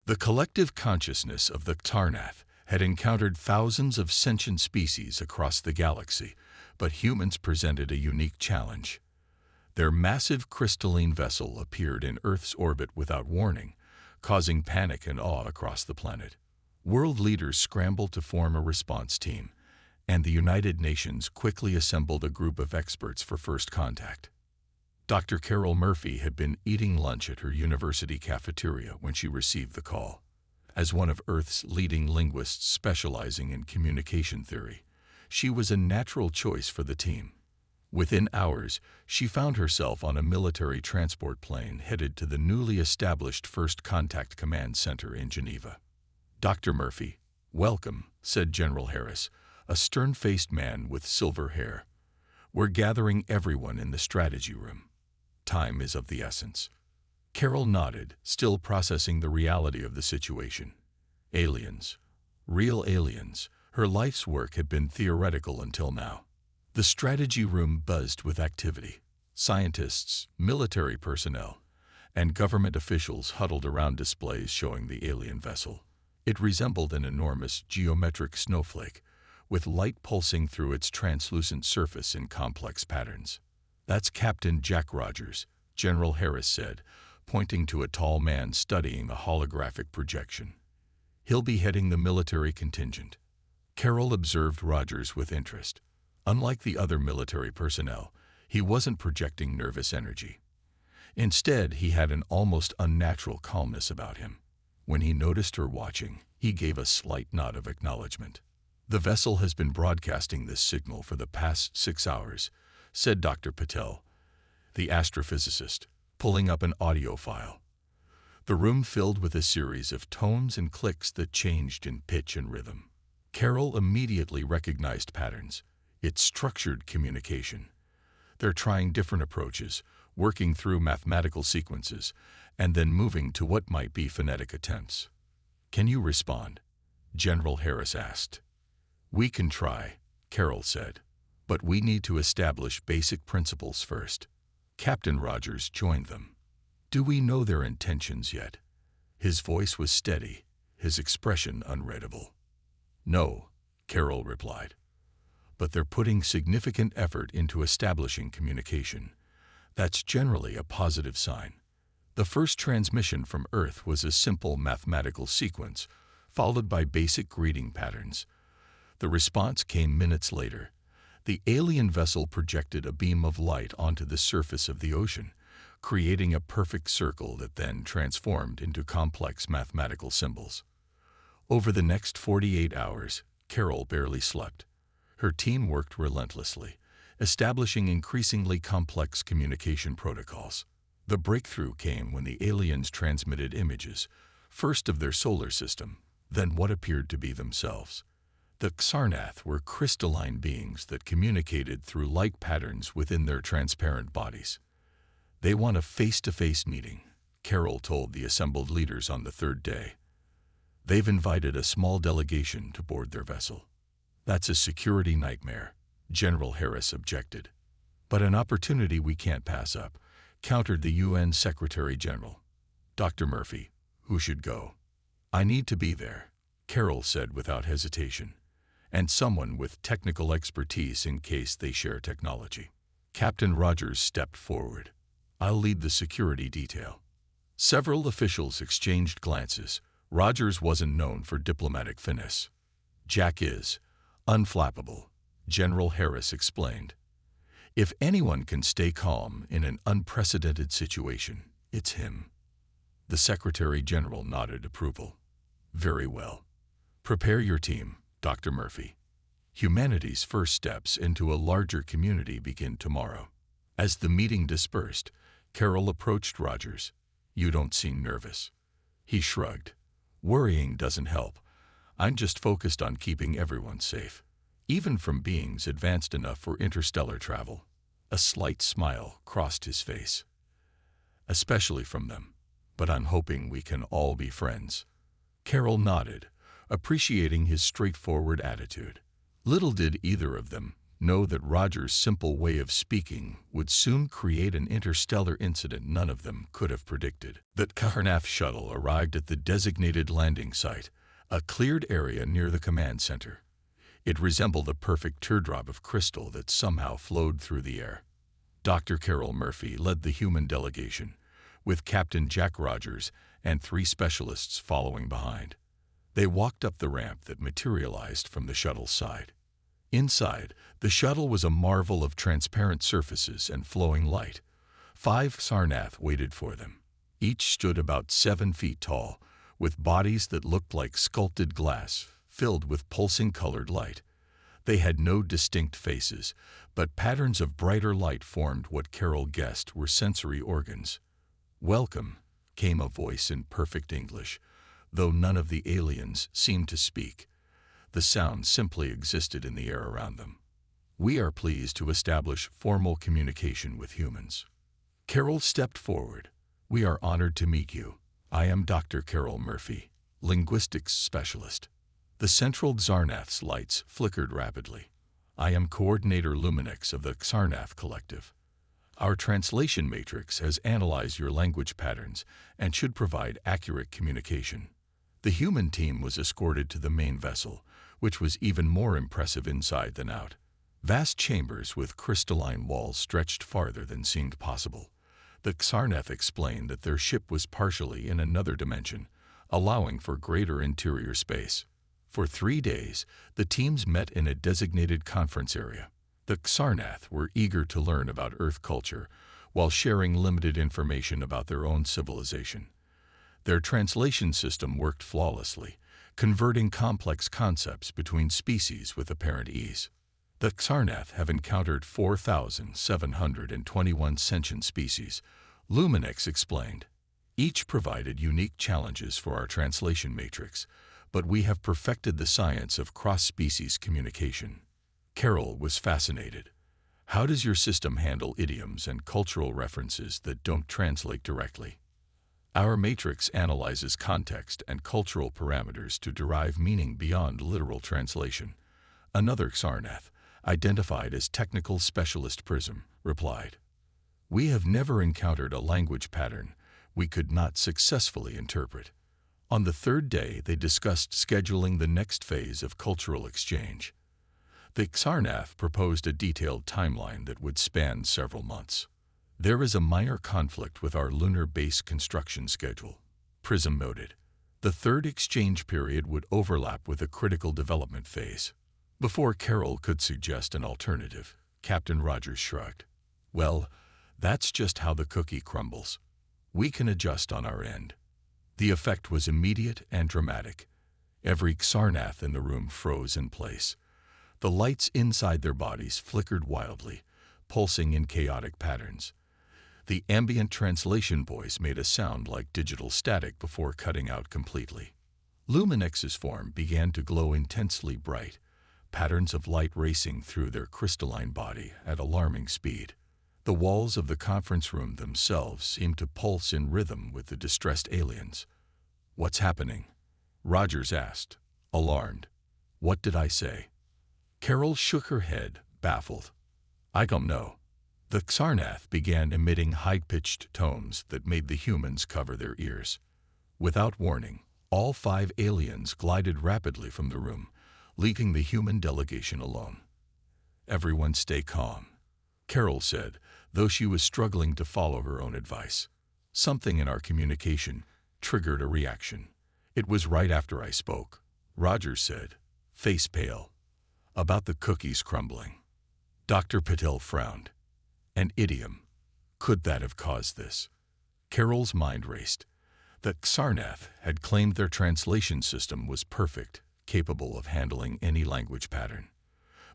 The collective consciousness of the Xarnath had encountered thousands of sentient species across the galaxy, but humans presented a unique challenge. Their massive crystalline vessel appeared in Earth's orbit without warning, causing panic and awe across the planet. World leaders scrambled to form a response team, and the United Nations quickly assembled a group of experts for first contact. Dr. Carol Murphy had been eating lunch at her university cafeteria when she received the call. As one of Earth's leading linguists specializing in communication theory, she was a natural choice for the team. Within hours, she found herself on a military transport plane headed to the newly established First Contact Command Center in Geneva. "Dr. Murphy, welcome," said General Harris, a stern-faced man with silver hair. "We're gathering everyone in the strategy room. Time is of the essence." Carol nodded, still processing the reality of the situation. Aliens. Real aliens. Her life's work had been theoretical until now. The strategy room buzzed with activity. Scientists, military personnel, and government officials huddled around displays showing the alien vessel. It resembled an enormous geometric snowflake, with light pulsing through its translucent surface in complex patterns. "That's Captain Jack Rogers," General Harris said, pointing to a tall man studying a holographic projection. "He'll be heading the military contingent." Carol observed Rogers with interest. Unlike the other military personnel, he wasn't projecting nervous energy. Instead, he had an almost unnatural calmness about him. When he noticed her watching, he gave a slight nod of acknowledgement. "The vessel has been broadcasting this signal for the past 6 hours," said Dr. Patel, the astrophysicist, pulling up an audio file. The room filled with a series of tones and clicks that changed in pitch and rhythm. Carol immediately recognized patterns. It's structured communication. They're trying different approaches, working through mathematical sequences, and then moving to what might be phonetic attempts. "Can you respond?" General Harris asked. "We can try," Carol said, "but we need to establish basic principles first." Captain Rogers joined them. "Do we know their intentions yet?" His voice was steady, his expression unreadable. "No," Carol replied. "But they're putting significant effort into establishing communication. That's generally a positive sign." The first transmission from Earth was a simple mathematical sequence, followed by basic greeting patterns. The response came minutes later. The alien vessel projected a beam of light onto the surface of the ocean, creating a perfect circle that then transformed into complex mathematical symbols. Over the next 48 hours, Carol barely slept. Her team worked relentlessly, establishing increasingly complex communication protocols. The breakthrough came when the aliens transmitted images, first of their solar system, then what appeared to be themselves. The Xarnath were crystalline beings that communicated through light patterns within their transparent bodies. "They want a face-to-face meeting," Carol told the assembled leaders on the third day. "They've invited a small delegation to board their vessel." "That's a security nightmare," General Harris objected. "But an opportunity we can't pass up," countered the UN Secretary General. "Dr. Murphy, who should go?" "I need to be there," Carol said without hesitation, "and someone with technical expertise in case they share technology." Captain Rogers stepped forward. "I'll lead the security detail." Several officials exchanged glances. Rogers wasn't known for diplomatic finesse. "Jack is unflappable," General Harris explained. "If anyone can stay calm in an unprecedented situation, it's him." The Secretary General nodded approval. "Very well. Prepare your team, Dr. Murphy. Humanity's first steps into a larger community begin tomorrow." As the meeting dispersed, Carol approached Rogers. "You don't seem nervous." He shrugged. "Worrying doesn't help. I'm just focused on keeping everyone safe, even from beings advanced enough for interstellar travel." A slight smile crossed his face. "Especially from them, but I'm hoping we can all be friends." Carol nodded, appreciating his straightforward attitude. Little did either of them, Know that Roger's simple way of speaking would soon create an interstellar incident none of them could have predicted. The Karnath shuttle arrived at the designated landing site, a cleared area near the command center. It resembled a perfect teardrop of crystal that somehow flowed through the air. Dr. Carol Murphy led the human delegation, with Captain Jack Rogers and 3 specialists following behind. They walked up the ramp that materialized from the shuttle's side. Inside, the shuttle was a marvel of transparent surfaces and flowing light. 5 Sarnath waited for them. Each stood about 7 feet tall, with bodies that looked like sculpted glass, filled with pulsing colored light. They had no distinct faces, but patterns of brighter light formed what Carol guessed were sensory organs. "Welcome," came a voice in perfect English, though none of the aliens seemed to speak. The sound simply existed in the air around them. "We are pleased to establish formal communication with humans." Carol stepped forward. "We are honored to meet you. I am Dr. Carol Murphy, linguistics specialist." The central Xarnath's lights flickered rapidly. "I am Coordinator Luminex of the Xarnath Collective. Our translation matrix has analyzed your language patterns and should provide accurate communication." The human team was escorted to the main vessel, which was even more impressive inside than out. Vast chambers with crystalline walls stretched farther than seemed possible. The Xarnath explained that their ship was partially in another dimension, allowing for greater interior space. For 3 days, the teams met in a designated conference area. The Xarnath were eager to learn about Earth culture, while sharing limited information about their own civilization. Their translation system worked flawlessly, converting complex concepts between species with apparent ease. The Xarnath have encountered 4,721 sentient species, Luminex explained. Each provided unique challenges for our translation matrix, but we have perfected the science of cross-species communication. Carol was fascinated. "How does your system handle idioms and cultural references that don't translate directly?" "Our matrix analyzes context and cultural parameters to derive meaning beyond literal translation," another Xarnath, identified as Technical Specialist Prism, replied. "We have never encountered a language pattern we could not successfully interpret." On the 3rd day, they discussed scheduling the next phase of cultural exchange. The Xarnath proposed a detailed timeline that would span several months. "There is a minor conflict with our lunar base construction schedule," Prism noted. The 3rd exchange period would overlap with a critical development phase. Before Carol could suggest an alternative, Captain Rogers shrugged. "Well, that's just how the cookie crumbles. We can adjust on our end." The effect was immediate and dramatic. Every Xarnath in the room froze in place. The lights inside their bodies flickered wildly, pulsing in chaotic patterns. The ambient translation voice made a sound like digital static before cutting out completely. Luminex's form began to glow intensely bright, patterns of light racing through their crystalline body at alarming speed. The walls of the conference room themselves seemed to pulse in rhythm with the distressed aliens. "What's happening?" Rogers asked, alarmed. "What did I say?" Carol shook her head, baffled. "I don't know." The Xarnath began emitting high-pitched tones that made the humans cover their ears. Without warning, all 5 aliens glided rapidly from the room, leaving the human delegation alone. "Everyone stay calm," Carol said, though she was struggling to follow her own advice. "Something in our communication triggered a reaction. It was right after I spoke," Rogers said, face pale. "About the cookies crumbling." Dr. Patel frowned. "An idiom. Could that have caused this?" Carol's mind raced. The Xarnath had claimed their translation system was perfect, capable of handling any language pattern.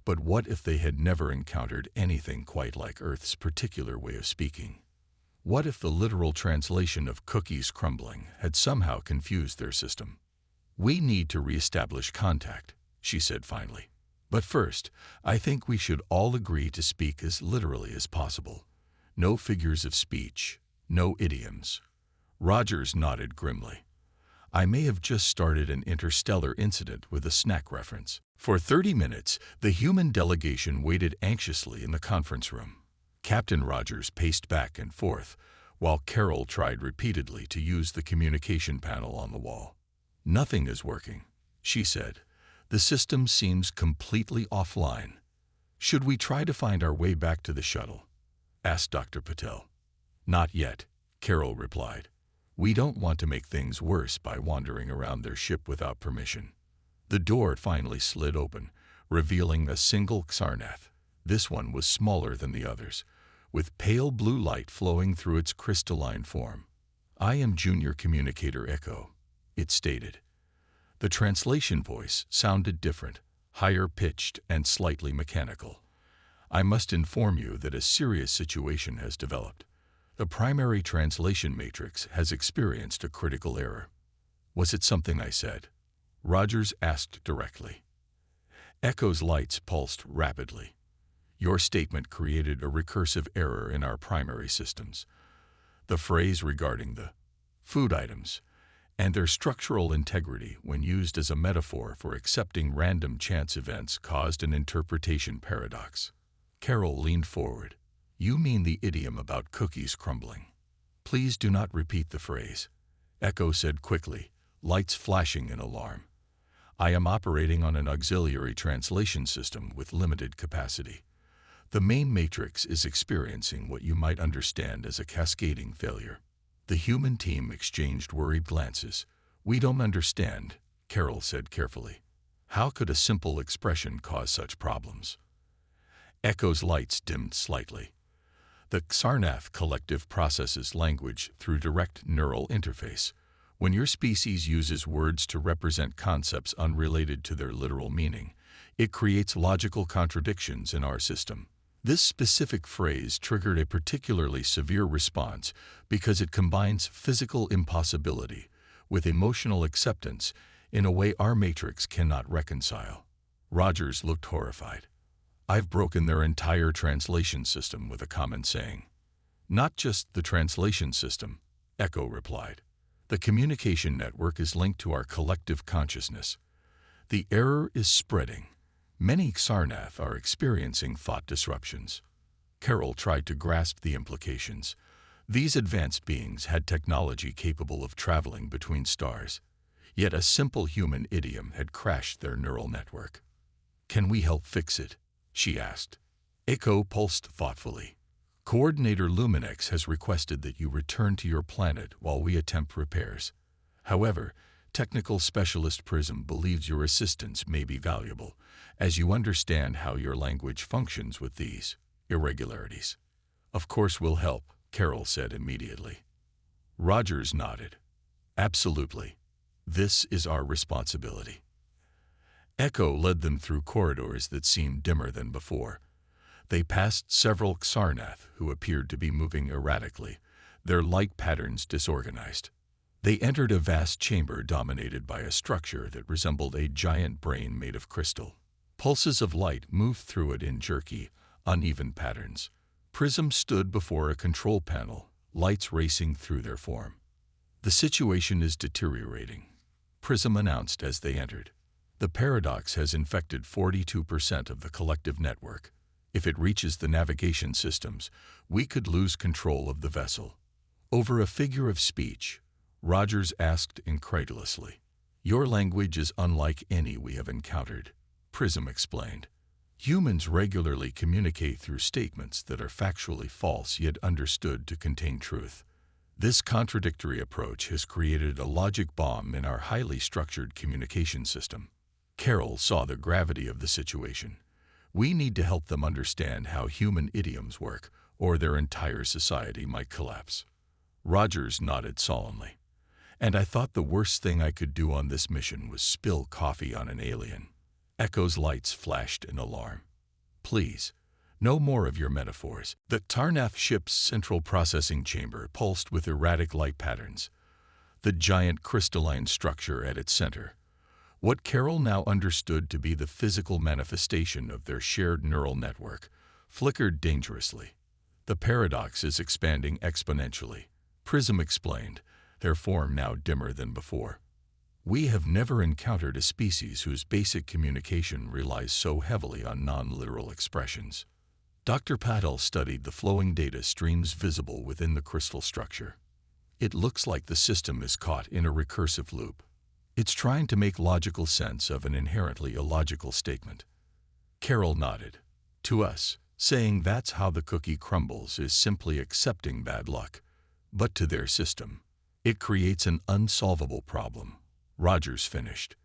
But what if they had never encountered anything quite like Earth's particular way of speaking? What if the literal translation of cookies crumbling had somehow confused their system? "We need to reestablish contact," she said finally. "But first, I think we should all agree to speak as literally as possible. No figures of speech, no idioms." Rogers nodded grimly. "I may have just started an interstellar incident with a snack reference." For 30 minutes, the human delegation waited anxiously in the conference room. Captain Rogers paced back and forth, while Carol tried repeatedly to use the communication panel on the wall. "Nothing is working," she said. "The system seems completely offline." "Should we try to find our way back to the shuttle?" asked Dr. Patel. "Not yet," Carol replied. "We don't want to make things worse by wandering around their ship without permission." The door finally slid open, revealing a single Xarnath. This one was smaller than the others, with pale blue light flowing through its crystalline form. "I am Junior Communicator Echo," it stated. The translation voice sounded different, higher-pitched and slightly mechanical. "I must inform you that a serious situation has developed. The primary translation matrix has experienced a critical error." "Was it something I said?" Rogers asked directly. Echo's lights pulsed rapidly. "Your statement created a recursive error in our primary systems. The phrase regarding the food items and their structural integrity when used as a metaphor for accepting random chance events caused an interpretation paradox." Carol leaned forward. "You mean the idiom about cookies crumbling?" "Please do not repeat the phrase," Echo said quickly, lights flashing in alarm. "I am operating on an auxiliary translation system with limited capacity. The main matrix is experiencing what you might understand as a cascading failure." The human team exchanged worried glances. "We don't understand," Carol said carefully. "How could a simple expression cause such problems?" Echo's lights dimmed slightly. "The Xarnath collective processes language through direct neural interface. When your species uses words to represent concepts unrelated to their literal meaning, it creates logical contradictions in our system. This specific phrase triggered a particularly severe response because it combines physical impossibility with emotional acceptance in a way our matrix cannot reconcile." Rogers looked horrified. "I've broken their entire translation system with a common saying." "Not just the translation system," Echo replied. "The communication network is linked to our collective consciousness. The error is spreading. Many Xarnath are experiencing thought disruptions." Carol tried to grasp the implications. These advanced beings had technology capable of traveling between stars, yet a simple human idiom had crashed their neural network. "Can we help fix it?" she asked. Echo pulsed thoughtfully. "Coordinator Luminex has requested that you return to your planet while we attempt repairs. However, Technical Specialist Prism believes your assistance may be valuable, as you understand how your language functions with these irregularities." "Of course we'll help," Carol said immediately. Rogers nodded. "Absolutely. This is our responsibility." Echo led them through corridors that seemed dimmer than before. They passed several Xarnath who appeared to be moving erratically, their light patterns disorganized. They entered a vast chamber dominated by a structure that resembled a giant brain made of crystal. Pulses of light moved through it in jerky, uneven patterns. Prism stood before a control panel, lights racing through their form. "The situation is deteriorating," Prism announced as they entered. "The paradox has infected 42% of the collective network. If it reaches the navigation systems, we could lose control of the vessel." Over a figure of speech, Rogers asked incredulously, "Your language is unlike any we have encountered," Prism explained. "Humans regularly communicate through statements that are factually false yet understood to contain truth. This contradictory approach has created a logic bomb in our highly structured communication system." Carol saw the gravity of the situation. "We need to help them understand how human idioms work, or their entire society might collapse." Rogers nodded solemnly. "And I thought the worst thing I could do on this mission was spill coffee on an alien." Echo's lights flashed in alarm. "Please, no more of your metaphors." The Tarnath ship's central processing chamber pulsed with erratic light patterns, the giant crystalline structure at its center. What Carol now understood to be the physical manifestation of their shared neural network flickered dangerously. "The paradox is expanding exponentially," Prism explained, their form now dimmer than before. We have never encountered a species whose basic communication relies so heavily on non-literal expressions. Dr. Patel studied the flowing data streams visible within the crystal structure. It looks like the system is caught in a recursive loop. It's trying to make logical sense of an inherently illogical statement. Carol nodded. To us, saying that's how the cookie crumbles is simply accepting bad luck. But to their system, it creates an unsolvable problem. Rogers finished.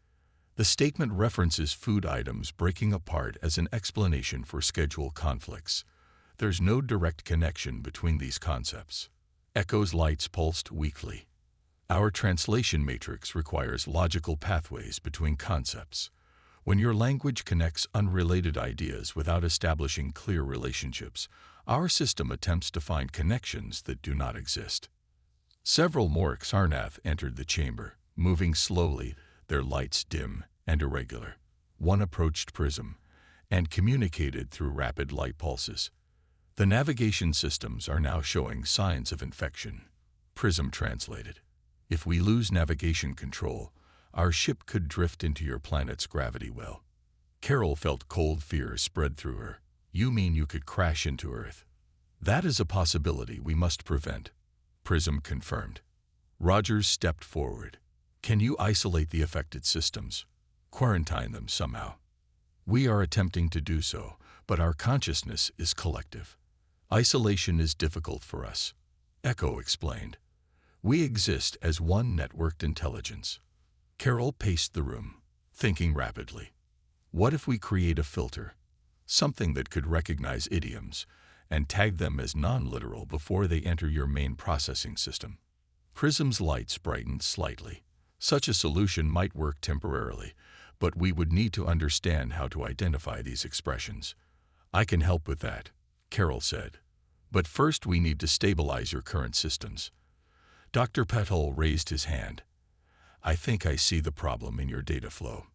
The statement references food items breaking apart as an explanation for schedule conflicts. There's no direct connection between these concepts. Echo's lights pulsed weakly. Our translation matrix requires logical pathways between concepts. When your language connects unrelated ideas without establishing clear relationships, our system attempts to find connections that do not exist. Several more Xarnath entered the chamber, moving slowly, their lights dim and irregular. One approached Prism and communicated through rapid light pulses. The navigation systems are now showing signs of infection. Prism translated. If we lose navigation control, our ship could drift into your planet's gravity well. Carol felt cold fear spread through her. You mean you could crash into Earth? That is a possibility we must prevent, Prism confirmed. Rogers stepped forward. Can you isolate the affected systems? Quarantine them somehow? We are attempting to do so, but our consciousness is collective. Isolation is difficult for us, Echo explained. We exist as one networked intelligence. Carol paced the room, thinking rapidly. What if we create a filter? Something that could recognize idioms and tag them as non-literal before they enter your main processing system. Prism's lights brightened slightly. Such a solution might work temporarily, but we would need to understand how to identify these expressions. I can help with that, Carol said. But first we need to stabilize your current systems. Dr. Patel raised his hand. I think I see the problem in your data flow.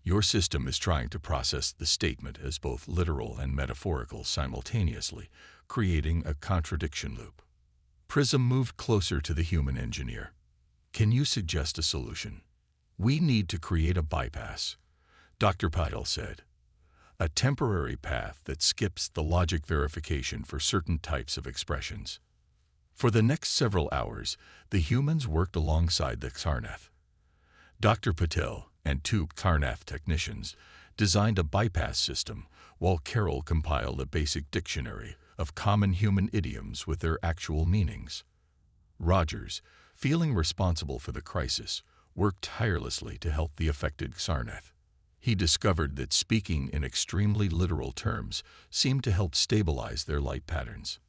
Your system is trying to process the statement as both literal and metaphorical simultaneously, creating a contradiction loop. Prism moved closer to the human engineer. Can you suggest a solution? We need to create a bypass, Dr. Patel said. A temporary path that skips the logic verification for certain types of expressions. For the next several hours, the humans worked alongside the Xarnath. Dr. Patel and two Xarnath technicians designed a bypass system, while Carol compiled a basic dictionary of common human idioms with their actual meanings. Rogers, feeling responsible for the crisis, worked tirelessly to help the affected Xarnath. He discovered that speaking in extremely literal terms seemed to help stabilize their light patterns.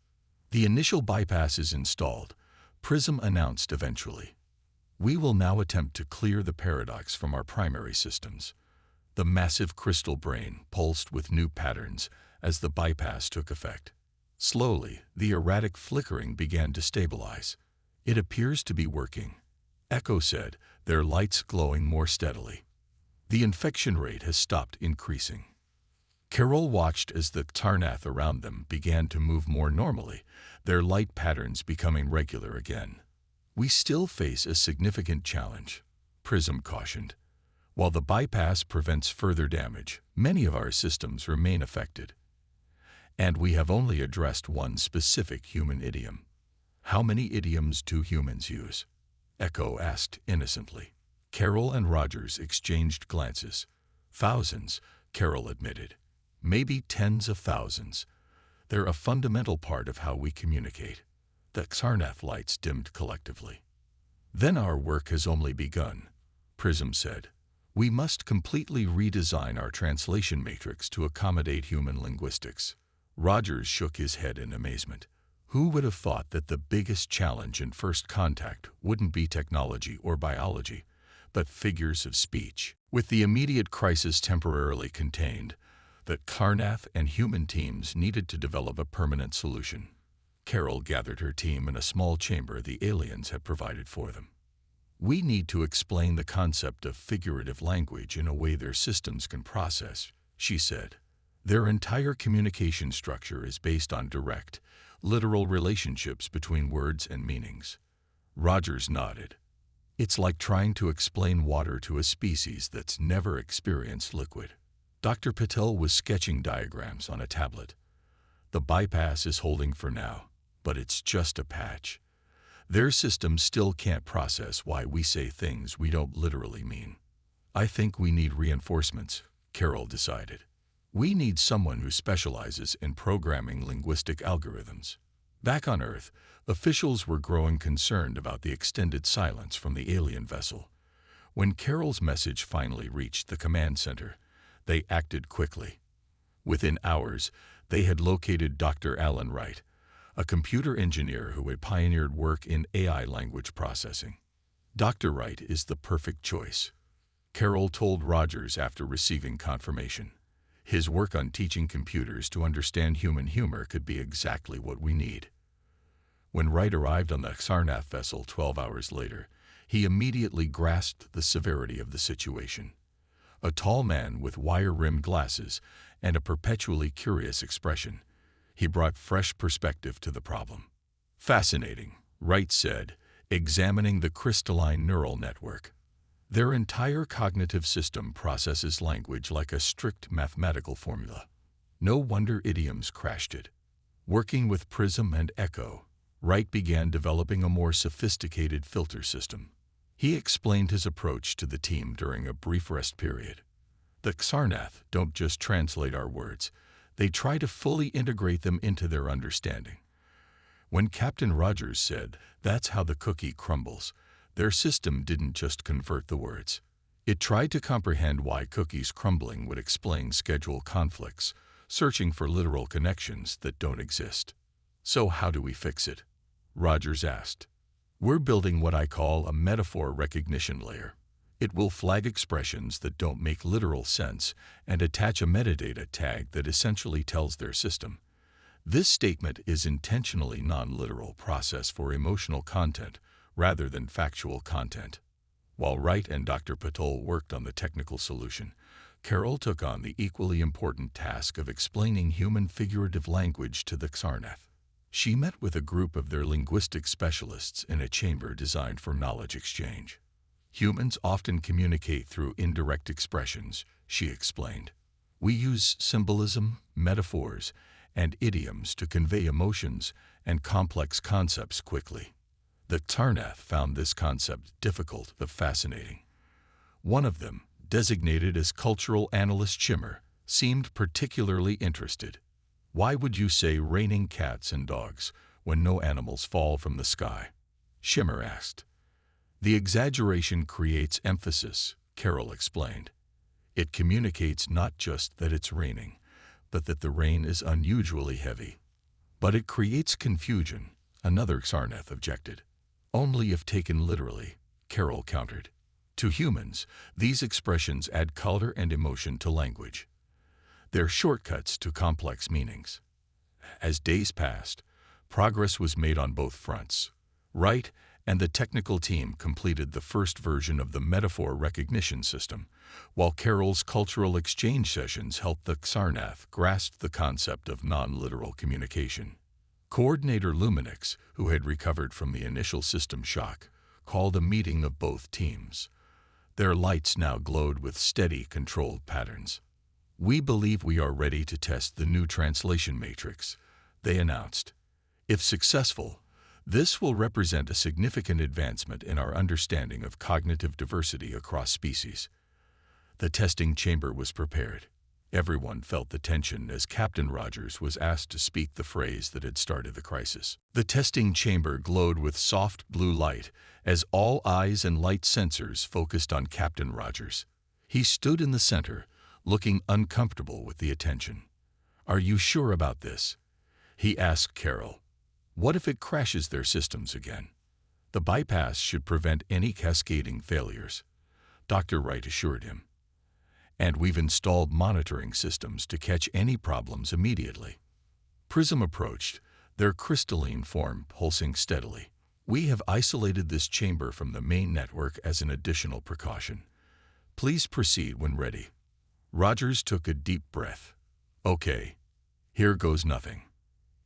The initial bypass is installed, Prism announced eventually. We will now attempt to clear the paradox from our primary systems. The massive crystal brain pulsed with new patterns as the bypass took effect. Slowly, the erratic flickering began to stabilize. It appears to be working, Echo said, their lights glowing more steadily. The infection rate has stopped increasing. Carol watched as the Xarnath around them began to move more normally, their light patterns becoming regular again. We still face a significant challenge, Prism cautioned. While the bypass prevents further damage, many of our systems remain affected. And we have only addressed one specific human idiom. How many idioms do humans use? Echo asked innocently. Carol and Rogers exchanged glances. Thousands, Carol admitted. Maybe tens of thousands. They're a fundamental part of how we communicate. The Xarnath lights dimmed collectively. Then our work has only begun, Prism said. We must completely redesign our translation matrix to accommodate human linguistics. Rogers shook his head in amazement. Who would have thought that the biggest challenge in first contact wouldn't be technology or biology, but figures of speech? With the immediate crisis temporarily contained, the Xarnath and human teams needed to develop a permanent solution. Carol gathered her team in a small chamber the aliens had provided for them. We need to explain the concept of figurative language in a way their systems can process, she said. Their entire communication structure is based on direct, literal relationships between words and meanings. Rogers nodded. It's like trying to explain water to a species that's never experienced liquid. Dr. Patel was sketching diagrams on a tablet. The bypass is holding for now, but it's just a patch. Their system still can't process why we say things we don't literally mean. I think we need reinforcements, Carol decided. We need someone who specializes in programming linguistic algorithms. Back on Earth, officials were growing concerned about the extended silence from the alien vessel. When Carol's message finally reached the command center, they acted quickly. Within hours, they had located Dr. Alan Wright, a computer engineer who had pioneered work in AI language processing. Dr. Wright is the perfect choice, Carol told Rogers after receiving confirmation. His work on teaching computers to understand human humor could be exactly what we need. When Wright arrived on the Sarnath vessel 12 hours later, he immediately grasped the severity of the situation. A tall man with wire-rimmed glasses and a perpetually curious expression, he brought fresh perspective to the problem. Fascinating, Wright said, examining the crystalline neural network. Their entire cognitive system processes language like a strict mathematical formula. No wonder idioms crashed it. Working with Prism and Echo, Wright began developing a more sophisticated filter system. He explained his approach to the team during a brief rest period. The Sarnath don't just translate our words, they try to fully integrate them into their understanding. When Captain Rogers said, "That's how the cookie crumbles," their system didn't just convert the words. It tried to comprehend why cookies crumbling would explain schedule conflicts, searching for literal connections that don't exist. So how do we fix it? Rogers asked. We're building what I call a metaphor recognition layer. It will flag expressions that don't make literal sense and attach a metadata tag that essentially tells their system. This statement is intentionally non-literal process for emotional content rather than factual content. While Wright and Dr. Patel worked on the technical solution, Carol took on the equally important task of explaining human figurative language to the Sarnath. She met with a group of their linguistic specialists in a chamber designed for knowledge exchange. Humans often communicate through indirect expressions, she explained. We use symbolism, metaphors, and idioms to convey emotions and complex concepts quickly. The Sarnath found this concept difficult but fascinating. One of them, designated as cultural analyst Shimmer, seemed particularly interested. Why would you say raining cats and dogs when no animals fall from the sky? Shimmer asked. The exaggeration creates emphasis, Carol explained. It communicates not just that it's raining, but that the rain is unusually heavy. But it creates confusion, another Sarnath objected. Only if taken literally, Carol countered. To humans, these expressions add color and emotion to language. They're shortcuts to complex meanings. As days passed, progress was made on both fronts. Wright and the technical team completed the first version of the metaphor recognition system, while Carol's cultural exchange sessions helped the Sarnath grasp the concept of non-literal communication. Coordinator Luminix, who had recovered from the initial system shock, called a meeting of both teams. Their lights now glowed with steady, controlled patterns. We believe we are ready to test the new translation matrix, they announced. If successful, this will represent a significant advancement in our understanding of cognitive diversity across species. The testing chamber was prepared. Everyone felt the tension as Captain Rogers was asked to speak the phrase that had started the crisis. The testing chamber glowed with soft blue light as all eyes and light sensors focused on Captain Rogers. He stood in the center, looking uncomfortable with the attention. "Are you sure about this?" he asked Carol. "What if it crashes their systems again?" "The bypass should prevent any cascading failures," Dr. Wright assured him. "And we've installed monitoring systems to catch any problems immediately." Prism approached, their crystalline form pulsing steadily. "We have isolated this chamber from the main network as an additional precaution. Please proceed when ready." Rogers took a deep breath. "Okay, here goes nothing."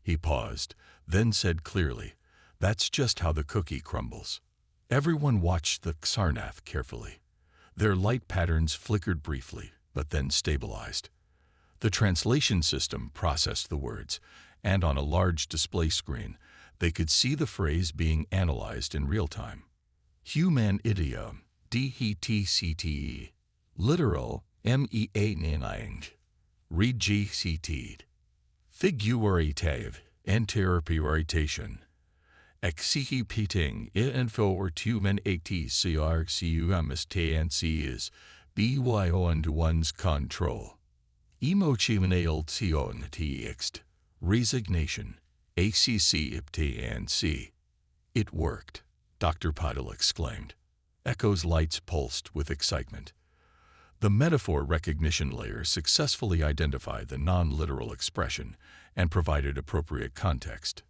He paused, then said clearly, "That's just how the cookie crumbles." Everyone watched the Xarnath carefully. Their light patterns flickered briefly, but then stabilized. The translation system processed the words, and on a large display screen, they could see the phrase being analyzed in real time. Human idiom, DHTCTE. Literal, MEANING. Regcted. Figurative, interpretation. Executing info or human ATCRCUMSTNC BYO under one's control. Emotional text. Resignation. ACCIPTNC. It worked, Dr. Pidle exclaimed. Echo's lights pulsed with excitement. The metaphor recognition layer successfully identified the non-literal expression and provided appropriate context.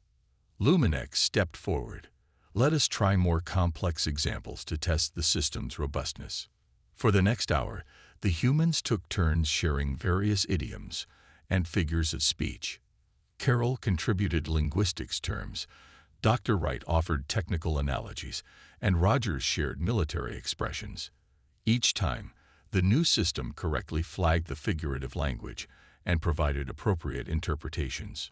Luminex stepped forward. Let us try more complex examples to test the system's robustness. For the next hour, the humans took turns sharing various idioms and figures of speech. Carol contributed linguistics terms, Dr. Wright offered technical analogies, and Rogers shared military expressions. Each time, the new system correctly flagged the figurative language and provided appropriate interpretations.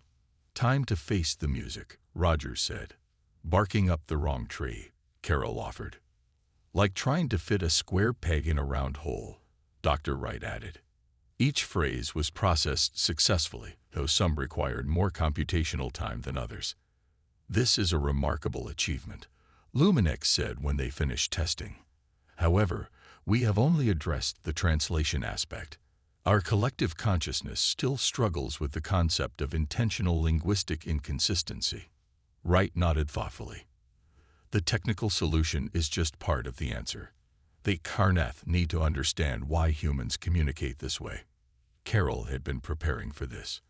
Time to face the music, Rogers said. Barking up the wrong tree, Carol offered. Like trying to fit a square peg in a round hole, Dr. Wright added. Each phrase was processed successfully, though some required more computational time than others. This is a remarkable achievement, Luminex said when they finished testing. However, we have only addressed the translation aspect. Our collective consciousness still struggles with the concept of intentional linguistic inconsistency. Wright nodded thoughtfully. The technical solution is just part of the answer. The Xarnath need to understand why humans communicate this way. Carol had been preparing for this.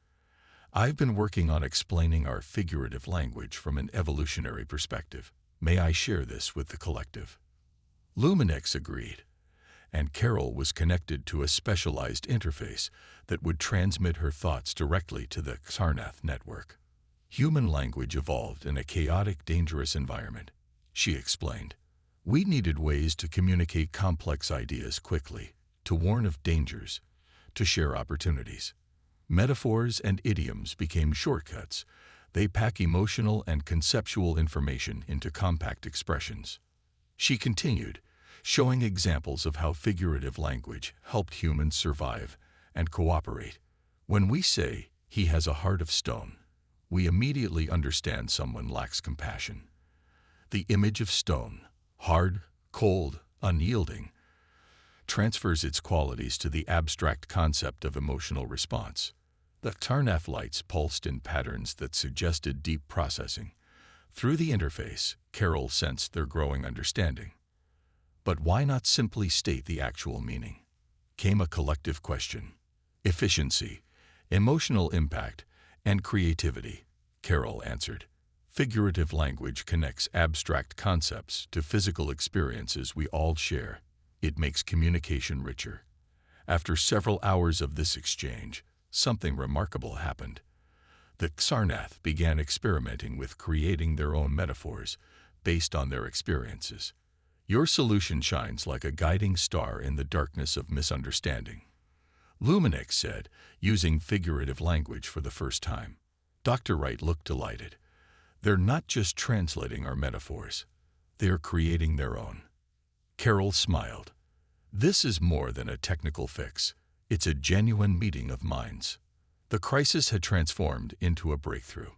I've been working on explaining our figurative language from an evolutionary perspective. May I share this with the collective? Luminex agreed, and Carol was connected to a specialized interface that would transmit her thoughts directly to the Xarnath network. Human language evolved in a chaotic, dangerous environment, she explained. We needed ways to communicate complex ideas quickly, to warn of dangers, to share opportunities. Metaphors and idioms became shortcuts. They pack emotional and conceptual information into compact expressions. She continued, showing examples of how figurative language helped humans survive and cooperate. When we say, "He has a heart of stone," we immediately understand someone lacks compassion. The image of stone, hard, cold, unyielding, transfers its qualities to the abstract concept of emotional response. The Xarnath lights pulsed in patterns that suggested deep processing. Through the interface, Carol sensed their growing understanding. But why not simply state the actual meaning? Came a collective question. Efficiency, emotional impact, and creativity, Carol answered. Figurative language connects abstract concepts to physical experiences we all share. It makes communication richer. After several hours of this exchange, something remarkable happened. The Xarnath began experimenting with creating their own metaphors based on their experiences. Your solution shines like a guiding star in the darkness of misunderstanding, Luminex said, using figurative language for the first time. Dr. Wright looked delighted. They're not just translating our metaphors. They're creating their own. Carol smiled. This is more than a technical fix. It's a genuine meeting of minds. The crisis had transformed into a breakthrough.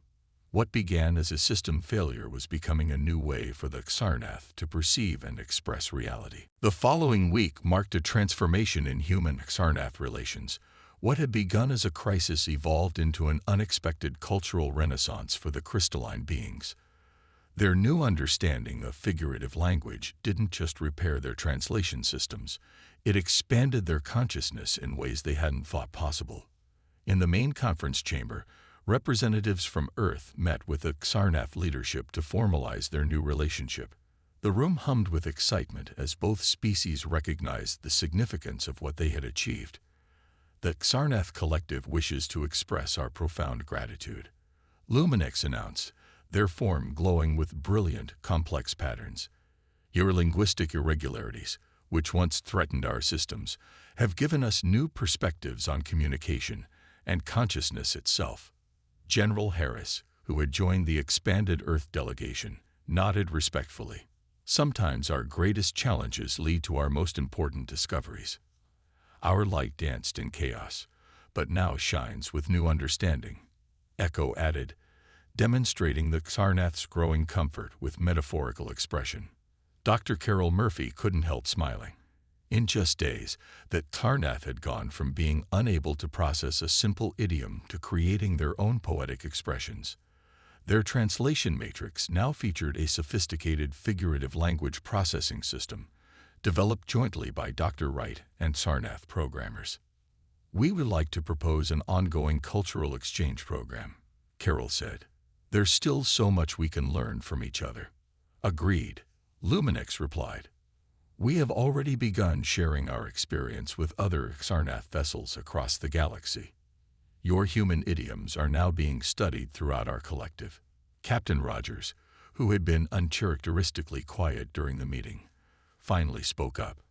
What began as a system failure was becoming a new way for the Xarnath to perceive and express reality. The following week marked a transformation in human-Xarnath relations. What had begun as a crisis evolved into an unexpected cultural renaissance for the crystalline beings. Their new understanding of figurative language didn't just repair their translation systems, it expanded their consciousness in ways they hadn't thought possible. In the main conference chamber, representatives from Earth met with the Xarnath leadership to formalize their new relationship. The room hummed with excitement as both species recognized the significance of what they had achieved. The Xarnath Collective wishes to express our profound gratitude, Luminex announced, their form glowing with brilliant, complex patterns. Your linguistic irregularities, which once threatened our systems, have given us new perspectives on communication and consciousness itself. General Harris, who had joined the expanded Earth delegation, nodded respectfully. Sometimes our greatest challenges lead to our most important discoveries. Our light danced in chaos, but now shines with new understanding, Echo added, demonstrating the Xarnath's growing comfort with metaphorical expression. Dr. Carol Murphy couldn't help smiling. In just days, that Xarnath had gone from being unable to process a simple idiom to creating their own poetic expressions. Their translation matrix now featured a sophisticated figurative language processing system, developed jointly by Dr. Wright and Xarnath programmers. We would like to propose an ongoing cultural exchange program, Carol said. There's still so much we can learn from each other. Agreed, Luminix replied. We have already begun sharing our experience with other Xarnath vessels across the galaxy. Your human idioms are now being studied throughout our collective. Captain Rogers, who had been uncharacteristically quiet during the meeting, finally spoke up.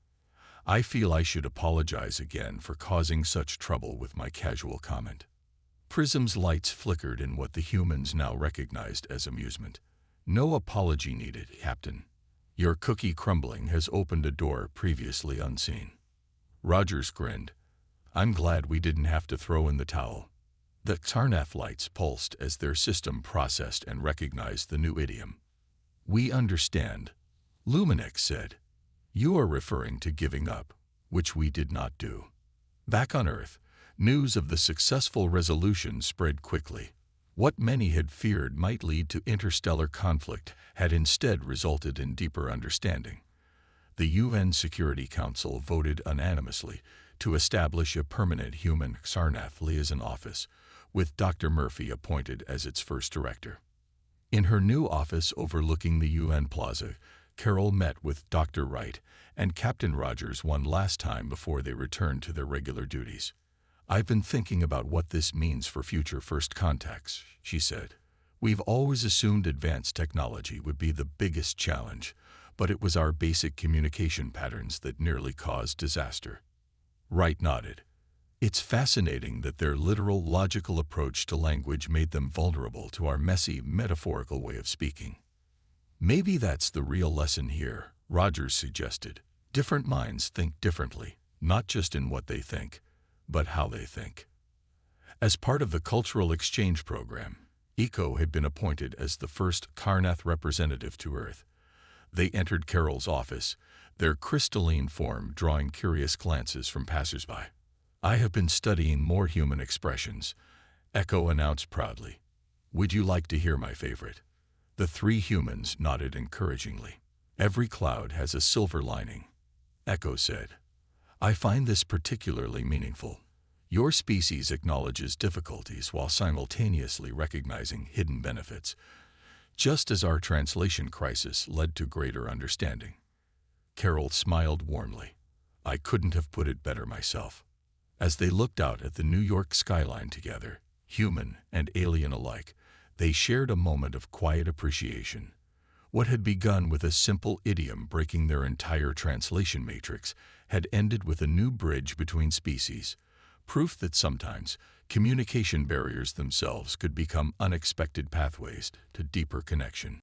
I feel I should apologize again for causing such trouble with my casual comment. Prism's lights flickered in what the humans now recognized as amusement. No apology needed, Captain. Your cookie crumbling has opened a door previously unseen. Rogers grinned. I'm glad we didn't have to throw in the towel. The Xarnath lights pulsed as their system processed and recognized the new idiom. We understand, Luminix said. You are referring to giving up, which we did not do. Back on Earth, news of the successful resolution spread quickly. What many had feared might lead to interstellar conflict had instead resulted in deeper understanding. The UN Security Council voted unanimously to establish a permanent human Xarnath liaison office, with Dr. Murphy appointed as its first director. In her new office overlooking the UN Plaza, Carol met with Dr. Wright and Captain Rogers one last time before they returned to their regular duties. I've been thinking about what this means for future first contacts, she said. We've always assumed advanced technology would be the biggest challenge, but it was our basic communication patterns that nearly caused disaster. Wright nodded. It's fascinating that their literal, logical approach to language made them vulnerable to our messy, metaphorical way of speaking. Maybe that's the real lesson here, Rogers suggested. Different minds think differently, not just in what they think, but how they think. As part of the cultural exchange program, Eco had been appointed as the first Xarnath representative to Earth. They entered Carol's office, their crystalline form drawing curious glances from passersby. I have been studying more human expressions, Echo announced proudly. Would you like to hear my favorite? The three humans nodded encouragingly. Every cloud has a silver lining, Echo said. I find this particularly meaningful. Your species acknowledges difficulties while simultaneously recognizing hidden benefits, just as our translation crisis led to greater understanding. Carol smiled warmly. I couldn't have put it better myself. As they looked out at the New York skyline together, human and alien alike, they shared a moment of quiet appreciation. What had begun with a simple idiom breaking their entire translation matrix had ended with a new bridge between species, proof that sometimes communication barriers themselves could become unexpected pathways to deeper connection.